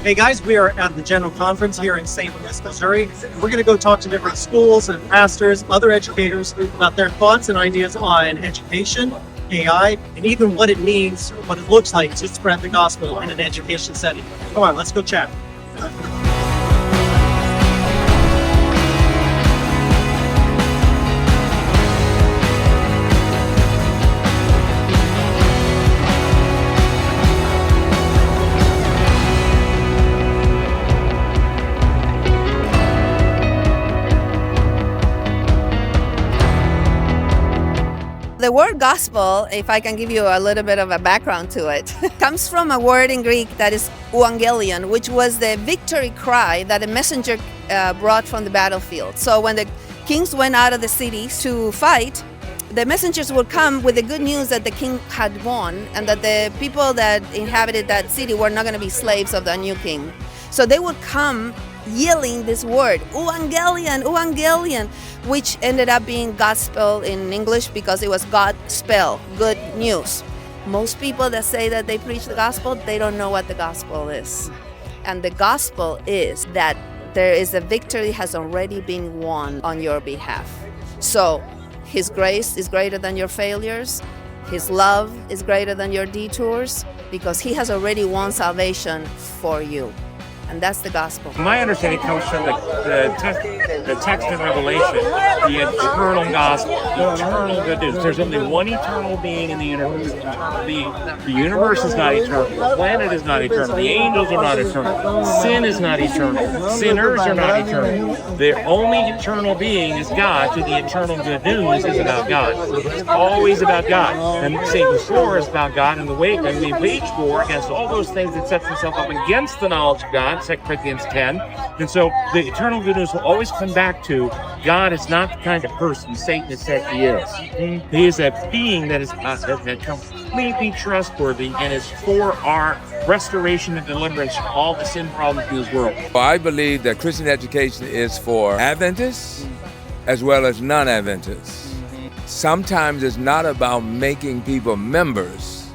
Hey guys, we are at the General Conference here in St. Louis, Missouri. We're going to go talk to different schools and pastors, other educators about their thoughts and ideas on education, AI, and even what it means, what it looks like to spread the gospel in an education setting. Come on, let's go chat. The word gospel, if I can give you a little bit of a background to it, comes from a word in Greek that is euangelion, which was the victory cry that a messenger brought from the battlefield. So when the kings went out of the cities to fight, the messengers would come with the good news that the king had won and that the people that inhabited that city were not going to be slaves of the new king. So they would come yelling this word, euangelion, euangelion, which ended up being gospel in English because it was God spell, good news. Most people that say that they preach the gospel, they don't know what the gospel is. And the gospel is that there is a victory has already been won on your behalf. So His grace is greater than your failures. His love is greater than your detours because He has already won salvation for you. And that's the gospel. My understanding comes from the text in Revelation, the eternal gospel, the eternal good news. There's only one eternal being in the universe. The universe is not eternal. The planet is not eternal. The angels are not eternal. Sin is not eternal. Sinners are not eternal. The only eternal being is God. So the eternal good news is about God. It's always about God. And Satan's war is about God, and we wage war against all those things that sets himself up against the knowledge of God. 2 Corinthians 10. And so the eternal good news will always come back to God is not the kind of person Satan has said He is. He is a being that is completely trustworthy and is for our restoration and deliverance from all the sin problems in this world. I believe that Christian education is for Adventists as well as non-Adventists. Sometimes it's not about making people members,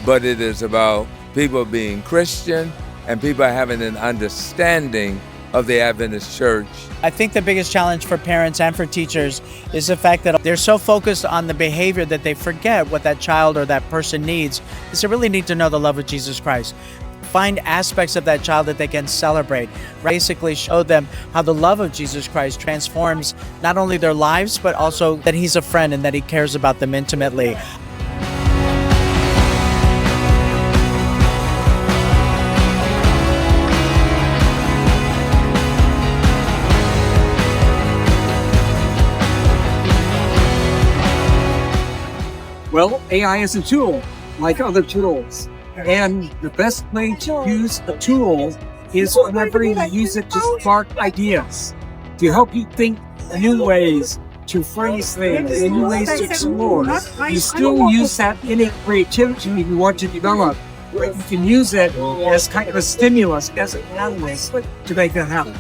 but it is about people being Christian and people having an understanding of the Adventist church. I think the biggest challenge for parents and for teachers is the fact that they're so focused on the behavior that they forget what that child or that person needs, is they really need to know the love of Jesus Christ. Find aspects of that child that they can celebrate. Basically show them how the love of Jesus Christ transforms not only their lives, but also that He's a friend and that He cares about them intimately. Well, AI is a tool, like other tools. And the best way to use a tool is whenever you use it to spark ideas, to help you think new ways to phrase things, new ways to explore. You still use that innate creativity you want to develop, but you can use it as kind of a stimulus, as a catalyst to make that happen.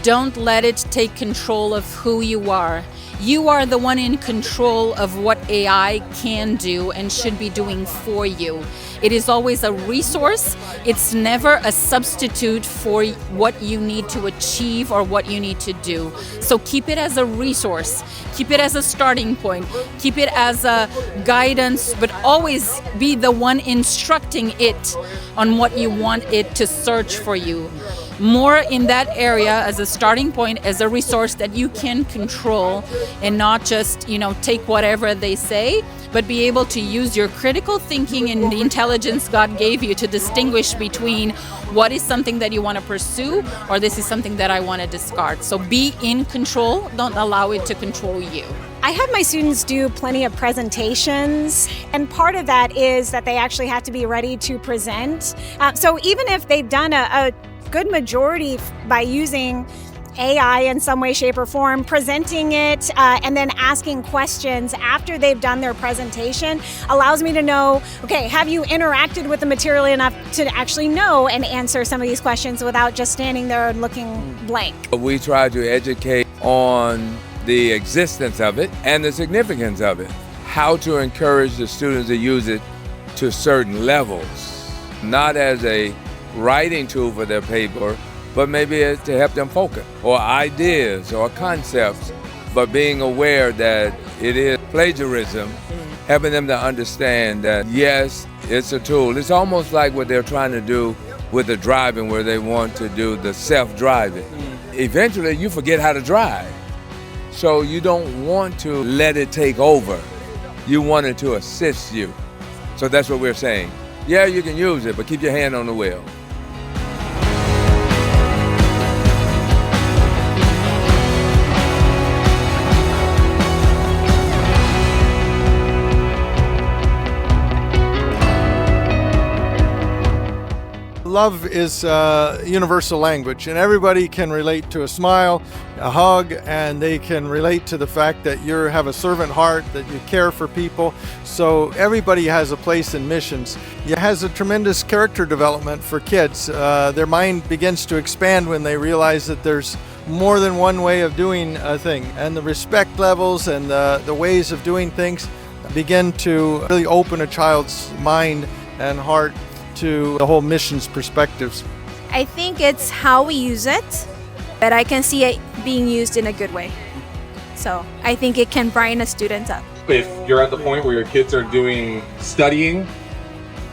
Don't let it take control of who you are. You are the one in control of what AI can do and should be doing for you. It is always a resource. It's never a substitute for what you need to achieve or what you need to do. So keep it as a resource. Keep it as a starting point. Keep it as a guidance, but always be the one instructing it on what you want it to search for you. More in that area as a starting point, as a resource that you can control and not just, take whatever they say, but be able to use your critical thinking and the intelligence God gave you to distinguish between what is something that you want to pursue or this is something that I want to discard. So be in control. Don't allow it to control you. I have my students do plenty of presentations, and part of that is that they actually have to be ready to present. So even if they've done a good majority by using AI in some way, shape, or form, presenting it and then asking questions after they've done their presentation allows me to know, okay, have you interacted with the material enough to actually know and answer some of these questions without just standing there and looking blank? We try to educate on the existence of it and the significance of it, how to encourage the students to use it to certain levels, not as a writing tool for their paper, but maybe it's to help them focus, or ideas or concepts, but being aware that it is plagiarism, helping them to understand that, yes, it's a tool. It's almost like what they're trying to do with the driving, where they want to do the self-driving. Eventually, you forget how to drive. So you don't want to let it take over. You want it to assist you. So that's what we're saying. Yeah, you can use it, but keep your hand on the wheel. Love is universal language, and everybody can relate to a smile, a hug, and they can relate to the fact that you have a servant heart, that you care for people. So everybody has a place in missions. It has a tremendous character development for kids. Their mind begins to expand when they realize that there's more than one way of doing a thing, and the respect levels and the ways of doing things begin to really open a child's mind and heart to the whole missions perspectives. I think it's how we use it, but I can see it being used in a good way. So I think it can brighten a student up. If you're at the point where your kids are doing studying,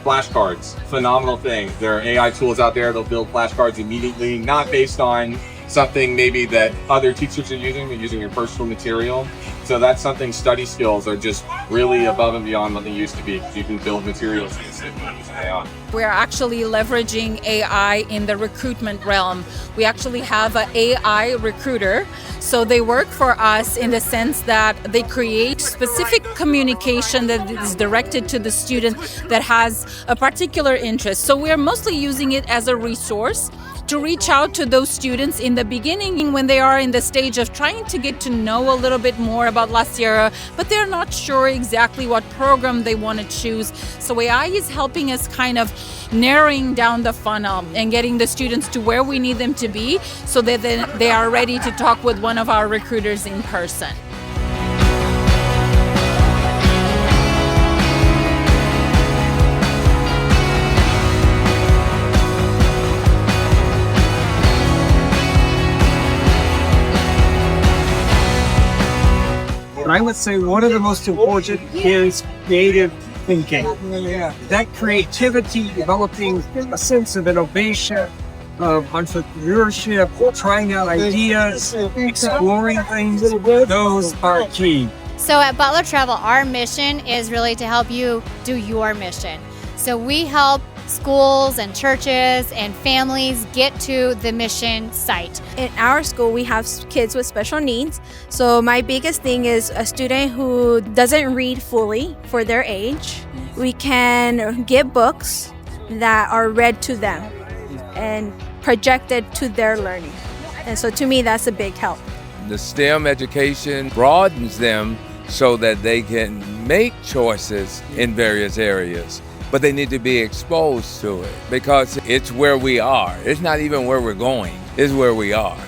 flashcards, phenomenal thing. There are AI tools out there that'll build flashcards immediately, not based on something maybe that other teachers are using, they're using your personal material. So that's something, study skills are just really above and beyond what they used to be. You can build materials using AI. We're actually leveraging AI in the recruitment realm. We actually have an AI recruiter. So they work for us in the sense that they create specific communication that is directed to the student that has a particular interest. So we're mostly using it as a resource to reach out to those students in the beginning when they are in the stage of trying to get to know a little bit more about La Sierra, but they're not sure exactly what program they want to choose. So AI is helping us kind of narrowing down the funnel and getting the students to where we need them to be so that they are ready to talk with one of our recruiters in person. I would say one of the most important is creative thinking. That creativity, developing a sense of innovation, of entrepreneurship, trying out ideas, exploring things, those are key. So at Butler Travel, our mission is really to help you do your mission. So we help schools and churches and families get to the mission site. In our school, we have kids with special needs. So my biggest thing is a student who doesn't read fully for their age. We can get books that are read to them and projected to their learning. And so to me, that's a big help. The STEM education broadens them so that they can make choices in various areas. But they need to be exposed to it because it's where we are. It's not even where we're going, it's where we are.